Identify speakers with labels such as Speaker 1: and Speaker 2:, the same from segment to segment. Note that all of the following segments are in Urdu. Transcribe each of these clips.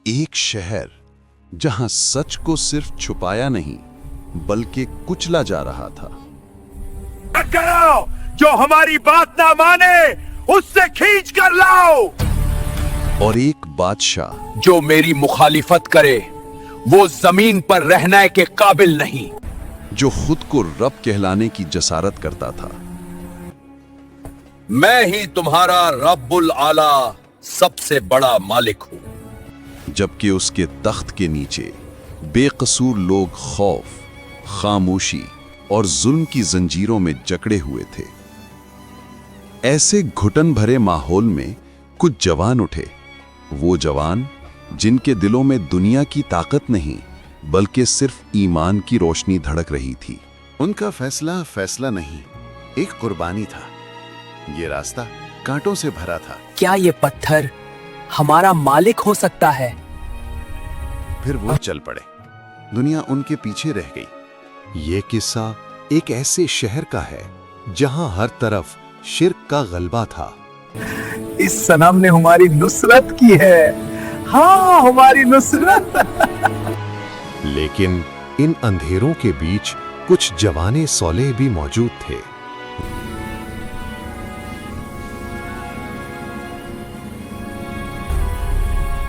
Speaker 1: ایک شہر جہاں سچ کو صرف چھپایا نہیں بلکہ کچلا جا رہا تھا۔
Speaker 2: کراؤ جو ہماری بات نہ مانے اس سے کھینچ کر لاؤ،
Speaker 1: اور ایک بادشاہ
Speaker 2: جو میری مخالفت کرے وہ زمین پر رہنے کے قابل نہیں،
Speaker 1: جو خود کو رب کہلانے کی جسارت کرتا تھا۔
Speaker 2: میں ہی تمہارا رب العالی سب سے بڑا مالک ہوں۔
Speaker 1: جبکہ اس کے تخت کے نیچے بے قصور لوگ خوف، خاموشی اور ظلم کی زنجیروں میں جکڑے ہوئے تھے۔ ایسے گھٹن بھرے ماحول میں کچھ جوان اٹھے، وہ جوان جن کے دلوں میں دنیا کی طاقت نہیں بلکہ صرف ایمان کی روشنی دھڑک رہی تھی۔
Speaker 3: ان کا فیصلہ نہیں، ایک قربانی تھا۔ یہ راستہ کانٹوں سے بھرا تھا۔
Speaker 4: کیا یہ پتھر ہمارا مالک ہو سکتا ہے؟
Speaker 3: پھر وہ چل پڑے، دنیا ان کے پیچھے رہ گئی۔ یہ قصہ ایک ایسے شہر کا ہے جہاں ہر طرف شرک کا غلبہ تھا۔
Speaker 4: اس صنم نے ہماری نصرت کی ہے، ہاں ہماری نصرت۔
Speaker 3: لیکن ان اندھیروں کے بیچ کچھ جوانے صالح بھی موجود تھے۔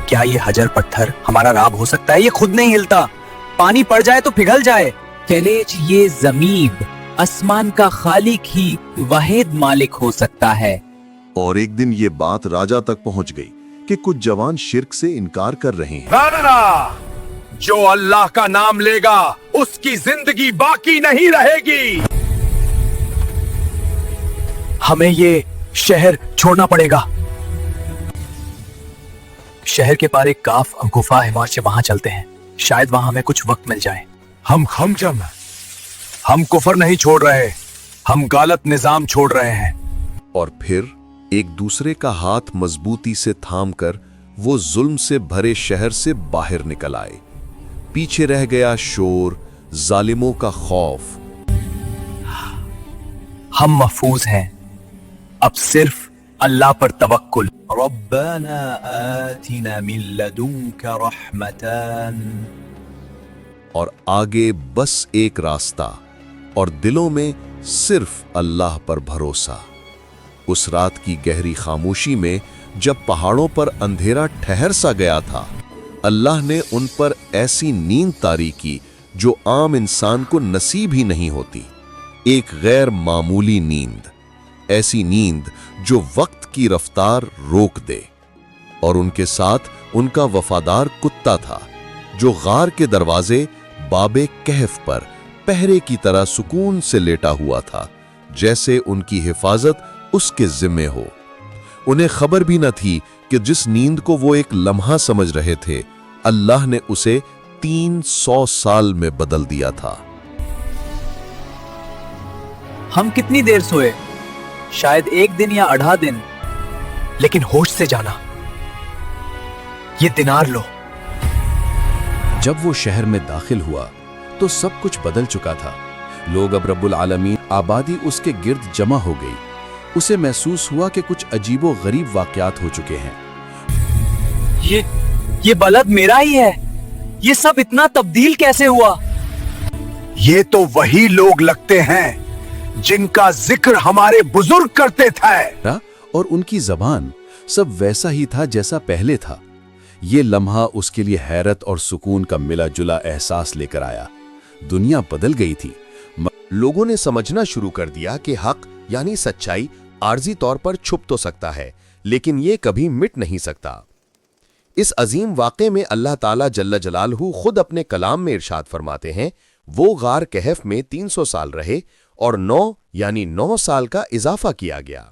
Speaker 4: کیا یہ حجر پتھر ہمارا راب ہو سکتا ہے؟ یہ خود نہیں ہلتا، پانی پڑ جائے تو پگھل جائے۔ کلیج یہ زمین آسمان کا خالق ہی واحد مالک ہو سکتا ہے۔
Speaker 1: اور ایک دن یہ بات راجا تک پہنچ گئی کہ کچھ جوان شرک سے انکار کر رہے ہیں۔
Speaker 2: رانا، جو اللہ کا نام لے گا اس کی زندگی باقی نہیں رہے گی۔
Speaker 4: ہمیں یہ شہر چھوڑنا پڑے گا۔ شہر کے پار ایک کاف گفا ہے، وہاں چلتے ہیں، شاید وہاں ہمیں کچھ وقت مل جائے۔
Speaker 2: ہم کفر نہیں چھوڑ رہے، ہم غلط نظام چھوڑ رہے ہیں۔
Speaker 1: اور پھر ایک دوسرے کا ہاتھ مضبوطی سے تھام کر وہ ظلم سے بھرے شہر سے باہر نکل آئے۔ پیچھے رہ گیا شور، ظالموں کا خوف۔
Speaker 4: ہم محفوظ ہیں، اب صرف اللہ پر توکل۔ ربنا آتنا من لدنک رحمتان۔
Speaker 1: اور آگے بس ایک راستہ، اور دلوں میں صرف اللہ پر بھروسہ۔ اس رات کی گہری خاموشی میں جب پہاڑوں پر اندھیرا ٹھہر سا گیا تھا، اللہ نے ان پر ایسی نیند طاری کی جو عام انسان کو نصیب ہی نہیں ہوتی۔ ایک غیر معمولی نیند، ایسی نیند جو وقت کی رفتار روک دے۔ اور ان کے ساتھ ان کا وفادار کتا تھا جو غار کے دروازے باب کہف پر پہرے کی طرح سکون سے لیٹا ہوا تھا، جیسے ان کی حفاظت اس کے ذمے ہو۔ انہیں خبر بھی نہ تھی کہ جس نیند کو وہ ایک لمحہ سمجھ رہے تھے، اللہ نے اسے 300 سال میں بدل دیا تھا۔
Speaker 4: ہم کتنی دیر سوئے؟ شاید 1 دن یا آدھا دن، لیکن ہوش سے جانا۔ یہ دینار لو۔
Speaker 5: جب وہ شہر میں داخل ہوا تو سب کچھ بدل چکا تھا۔ لوگ اب رب العالمین آبادی اس کے گرد جمع ہو گئی۔ اسے محسوس ہوا کہ کچھ عجیب و غریب واقعات ہو چکے ہیں۔
Speaker 4: یہ بلد میرا ہی ہے، یہ سب اتنا تبدیل کیسے ہوا؟
Speaker 2: یہ تو وہی لوگ لگتے ہیں جن کا ذکر ہمارے بزرگ کرتے تھے۔
Speaker 5: اور ان کی زبان سب ویسا ہی تھا جیسا پہلے تھا۔ یہ لمحہ اس کے لیے حیرت اور سکون کا ملا جلا احساس لے کر آیا۔ دنیا بدل گئی تھی۔
Speaker 6: لوگوں نے سمجھنا شروع کر دیا کہ حق یعنی سچائی عارضی طور پر چھپ تو سکتا ہے، لیکن یہ کبھی مٹ نہیں سکتا۔ اس عظیم واقعے میں اللہ تعالیٰ جل جلالہ خود اپنے کلام میں ارشاد فرماتے ہیں، وہ غار کہف میں 300 سال رہے اور 9 سال کا اضافہ کیا گیا۔